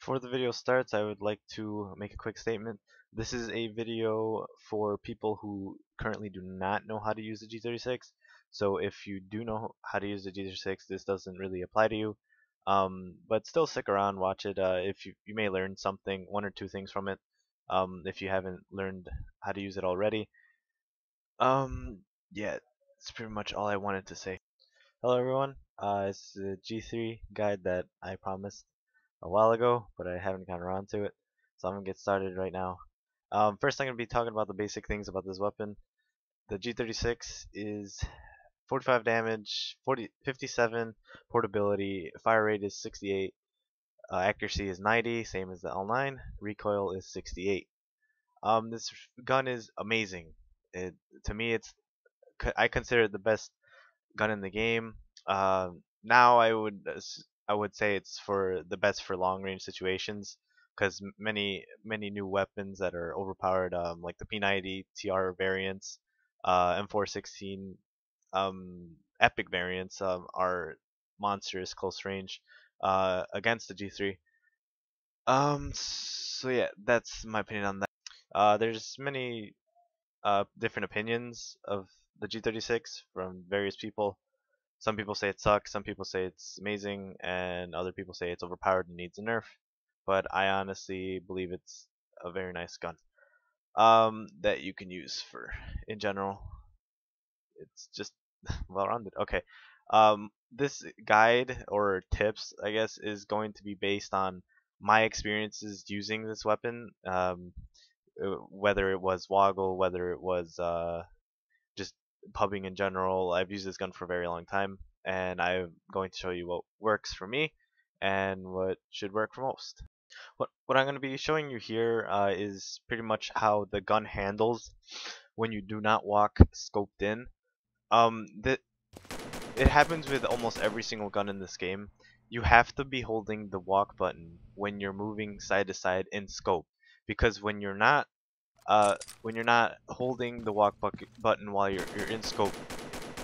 Before the video starts, I would like to make a quick statement. This is a video for people who currently do not know how to use the G36. So if you do know how to use the G36, this doesn't really apply to you. But still stick around, watch it. If you may learn something, one or two things from it. If you haven't learned how to use it already. Yeah, that's pretty much all I wanted to say. Hello everyone. It's the G3 guide that I promised a while ago, but I haven't gotten around to it. So I'm gonna get started right now. First, I'm gonna be talking about the basic things about this weapon. The G36 is 45 damage, 57 portability, fire rate is 68, accuracy is 90, same as the L9, recoil is 68. This gun is amazing. To me, I consider it the best gun in the game. Now I would say it's for the best for long range situations because many new weapons that are overpowered, like the P90 TR variants, M416 epic variants, are monstrous close range against the G3. So yeah, that's my opinion on that. There's many different opinions of the G36 from various people. Some people say it sucks, some people say it's amazing, and other people say it's overpowered and needs a nerf. But I honestly believe it's a very nice gun that you can use for in general. It's just well rounded. Okay. This guide or tips, I guess, is going to be based on my experiences using this weapon. Whether it was Woggle, whether it was just pubbing in general. I've used this gun for a very long time, and I'm going to show you what works for me and what should work for most. What I'm going to be showing you here is pretty much how the gun handles when you do not walk scoped in. That it happens with almost every single gun in this game. You have to be holding the walk button when you're moving side to side in scope, because when you're not holding the button while you're in scope,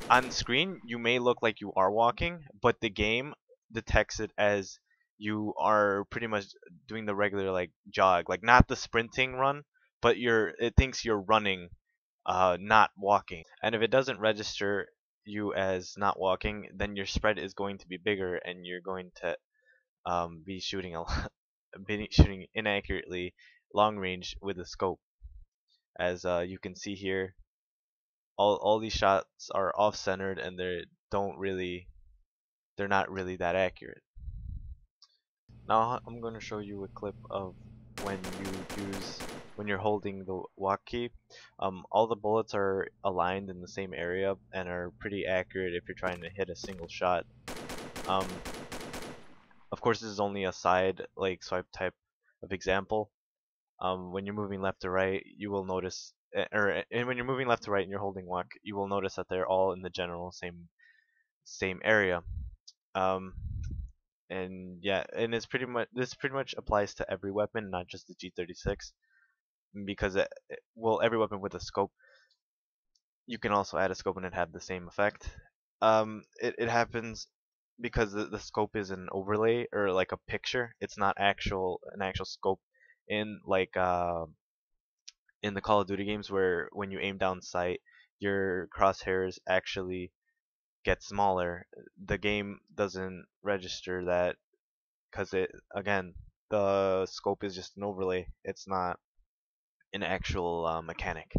on screen you may look like you are walking, but the game detects it as you are pretty much doing the regular like jog, like not the sprinting run, but it thinks you're running, not walking. And if it doesn't register you as not walking, then your spread is going to be bigger and you're going to be shooting a lot, be shooting inaccurately long range with a scope. As you can see here, all these shots are off-centered and they're not really that accurate. Now I'm going to show you a clip of when when you're holding the walk key. All the bullets are aligned in the same area and are pretty accurate if you're trying to hit a single shot. Um, of course, this is only a side like swipe type of example. When you're moving left to right, you will notice, and when you're moving left to right and you're holding walk, you will notice that they're all in the general same area. Um, and yeah, and this pretty much applies to every weapon, not just the G36, because well, every weapon with a scope, you can also add a scope and it have the same effect. It happens because the scope is an overlay or like a picture. It's not an actual scope in like in the Call of Duty games where when you aim down sight, your crosshairs actually get smaller. The game doesn't register that because again, the scope is just an overlay. It's not an actual mechanic.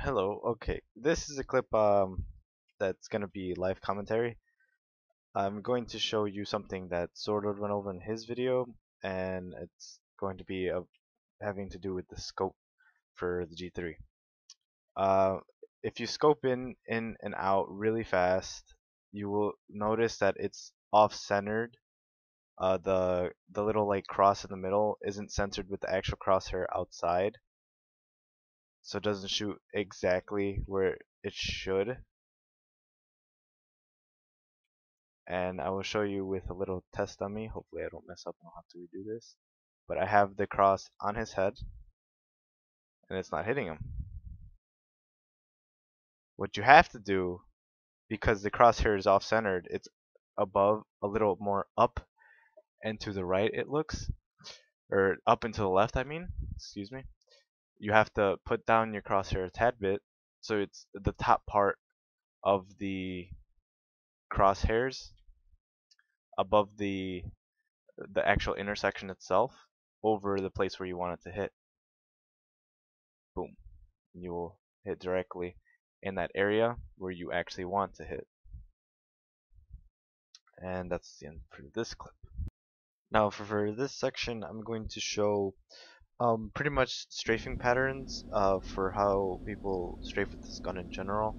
Hello. Okay, this is a clip that's gonna be live commentary. I'm going to show you something that Swordlord went over in his video, and it's going to be having to do with the scope for the G3. Uh, if you scope in and out really fast, you will notice that it's off-centered. The little like cross in the middle isn't centered with the actual crosshair outside, so it doesn't shoot exactly where it should. And I will show you with a little test dummy. Hopefully I don't mess up and I'll have to redo this. But I have the cross on his head, and it's not hitting him. What you have to do, because the crosshair is off-centered, it's above, a little more up and to the right it looks. or up and to the left, I mean, excuse me, you have to put down your crosshair a tad bit so it's the top part of the crosshairs above the actual intersection itself over the place where you want it to hit. Boom. You will hit directly in that area where you actually want to hit. And that's the end for this clip. Now for this section, I'm going to show pretty much strafing patterns for how people strafe with this gun in general.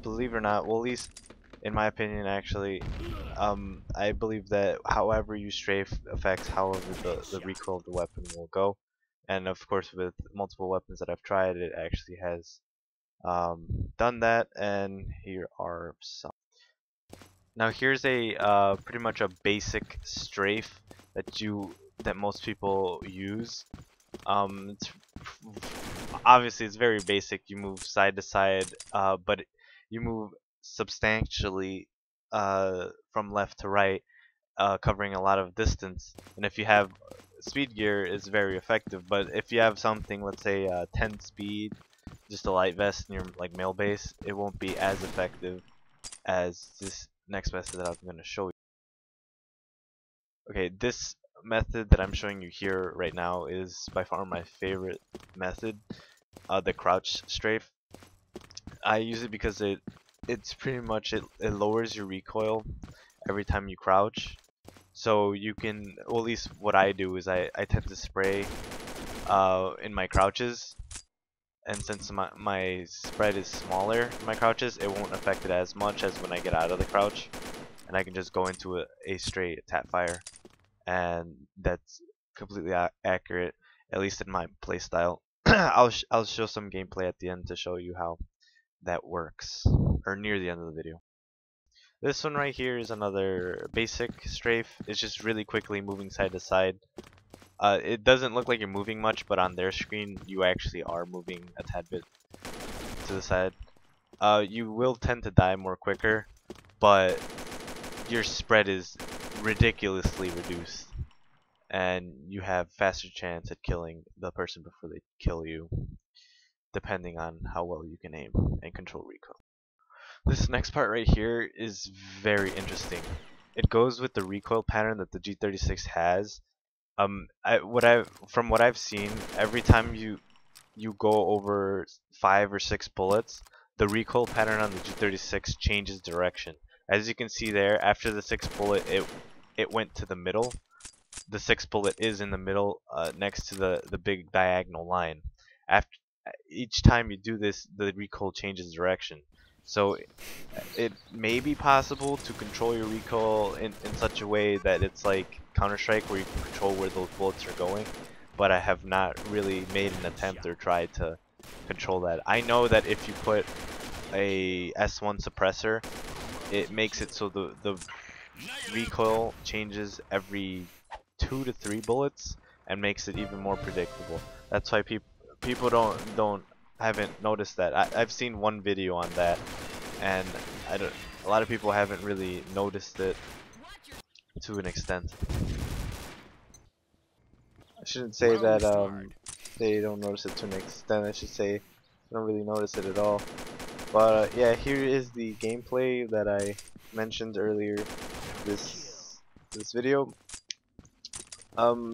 Believe it or not, well, at least in my opinion, actually, I believe that however you strafe affects however the recoil of the weapon will go. And of course, with multiple weapons that I've tried, it actually has done that. And here are some. Now here's a pretty much a basic strafe that most people use. It's obviously it's very basic. You move side to side, but you move substantially from left to right, covering a lot of distance. And if you have speed gear, it's very effective. But if you have something, let's say 10 speed, just a light vest in your like male base, it won't be as effective as this next method that I'm going to show you. Okay, this method that I'm showing you here right now is by far my favorite method, the crouch strafe. I use it because it's pretty much it lowers your recoil every time you crouch. So you can, well, at least what I do is I tend to spray in my crouches, and since my spread is smaller in my crouches, it won't affect it as much as when I get out of the crouch, and I can just go into a straight tap fire, and that's completely accurate, at least in my playstyle. I'll show some gameplay at the end to show you how that works, or near the end of the video. This one right here is another basic strafe. It's just really quickly moving side to side. It doesn't look like you're moving much, but on their screen you actually are moving a tad bit to the side. You will tend to die more quicker, but your spread is ridiculously reduced, and you have faster chance at killing the person before they kill you, depending on how well you can aim and control recoil. This next part right here is very interesting. It goes with the recoil pattern that the G36 has. From what I've seen, every time you go over 5 or 6 bullets, the recoil pattern on the G36 changes direction. As you can see there, after the 6th bullet, it went to the middle. The 6th bullet is in the middle, next to the big diagonal line. After each time you do this, the recoil changes direction. So it may be possible to control your recoil in such a way that it's like Counter-Strike, where you can control where those bullets are going, but I have not really made an attempt or tried to control that. I know that if you put a S1 suppressor, it makes it so the recoil changes every 2 to 3 bullets and makes it even more predictable. That's why people haven't noticed that. I've seen one video on that, and a lot of people haven't really noticed it to an extent. I shouldn't say that they don't notice it to an extent. I should say they don't really notice it at all. But yeah, here is the gameplay that I mentioned earlier. This video.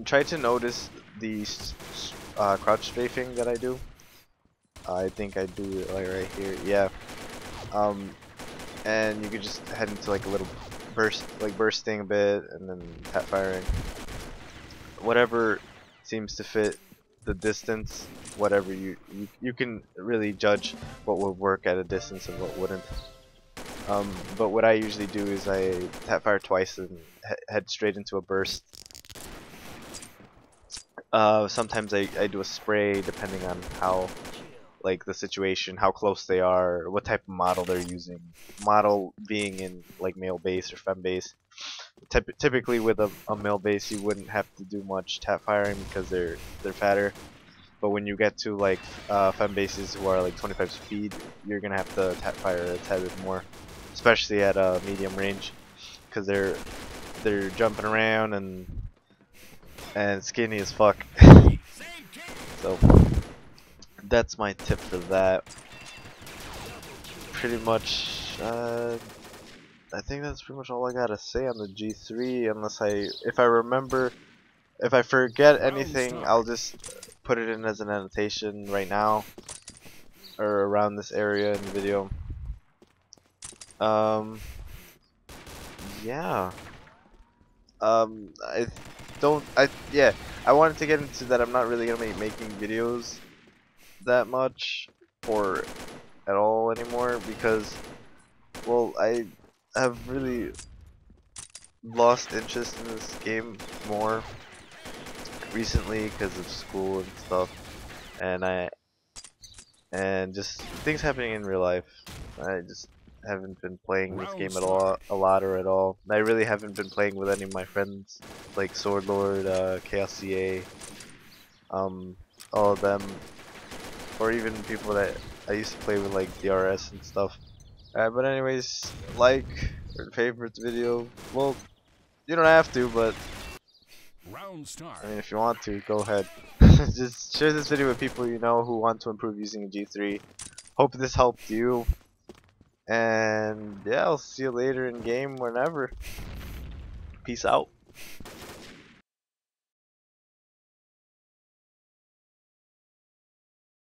Try to notice the crouch strafing that I do. I think I do it like right here. Yeah. And you could just head into like a little burst, like bursting a bit, and then tap firing. Whatever seems to fit the distance. Whatever you can really judge what would work at a distance and what wouldn't. But what I usually do is I tap fire twice and head straight into a burst. Sometimes I do a spray depending on how, like, the situation, how close they are, what type of model they're using. Model being in like male base or fem base. Typically with a male base you wouldn't have to do much tap firing because they're fatter. But when you get to like fem bases who are like 25 speed, you're gonna have to tap fire a tad bit more, especially at medium range, because they're jumping around and and skinny as fuck. So that's my tip for that. Pretty much, I think that's pretty much all I gotta say on the G3. Unless if I remember, if I forget anything, I'll just put it in as an annotation right now, or around this area in the video. Yeah. I don't. Yeah. I wanted to get into that. I'm not really gonna be making videos that much, or at all anymore, because, well, I have really lost interest in this game more recently because of school and stuff, and just things happening in real life. I just haven't been playing this game at all, a lot or at all. I really haven't been playing with any of my friends, like Sword Lord, Chaos CA, all of them, or even people that I used to play with, like DRS and stuff. But anyways, like or favorite the video. Well, you don't have to, but I mean, if you want to, go ahead. Just share this video with people you know who want to improve using a G3. Hope this helped you. And yeah, I'll see you later in game whenever. Peace out.